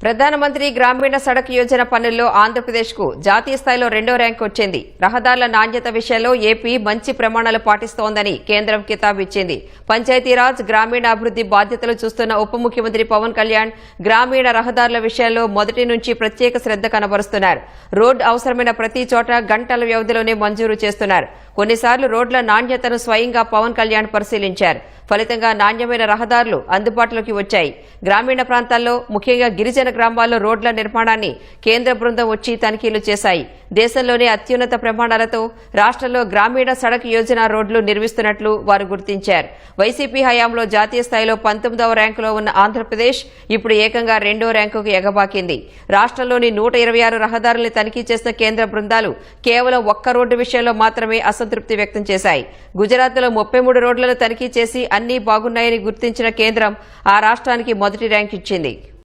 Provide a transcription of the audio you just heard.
ప్రధానమంత్రి గ్రామీణ సడక్ యోజన పనుల్లో ఆంధ్రప్రదేశ్కు జాతీయ స్థాయిలో 2వ ర్యాంకు వచ్చింది. రహదారుల నాణ్యత విషయంలో ఏపీ మంచి ప్రమాణాలు పాటిస్తోందని కేంద్రం కితాబు ఇచ్చింది. పంచాయతీరాజ్ గ్రామీణాభివృద్ది బాధ్యతలు చూస్తున్న ఉప ముఖ్యమంత్రి పవన్ కళ్యాణ్ గ్రామీణ రహదారుల విషయంలో మొదటి నుంచి ప్రత్యేక శ్రద్ధ కనబరుస్తున్నారు. రోడ్డు అవసరమైన ప్రతి చోట గంటల వ్యవధిలోనే మంజూరు చేస్తున్నారు. కొన్నిసార్లు రోడ్ల నాణ్యతను స్వయంగా పవన్ కళ్యాణ్ పరిశీలించారు. ఫలితంగా నాణ్యమైన రహదారులు అందుబాటులోకి వచ్చాయి. గ్రామీణ ప్రాంతాల్లో ముఖ్యంగా గిరిజన గ్రామాల్లో రోడ్ల నిర్మాణాన్ని కేంద్ర బృందం వచ్చి తనిఖీలు చేశాయి. దేశంలోనే అత్యున్నత ప్రమాణాలతో రాష్ట్రంలో గ్రామీణ సడక్ యోజన రోడ్లు నిర్మిస్తున్నట్లు వారు గుర్తించారు. వైసీపీ హయాంలో జాతీయ స్థాయిలో 19వ ర్యాంకులో ఉన్న ఆంధ్రప్రదేశ్ ఇప్పుడు ఏకంగా 2వ ర్యాంకుకు ఎగబాకింది. రాష్ట్రంలోని 126 రహదారుల్ని తనిఖీ చేసిన కేంద్ర బృందాలు కేవలం ఒక్క రోడ్డు విషయంలో మాత్రమే అసంతృప్తి వ్యక్తం చేశాయి. గుజరాత్లో 33 రోడ్లను తనిఖీ చేసి అన్నీ బాగున్నాయని గుర్తించిన కేంద్రం ఆ రాష్ట్రానికి మొదటి ర్యాంకు ఇచ్చింది.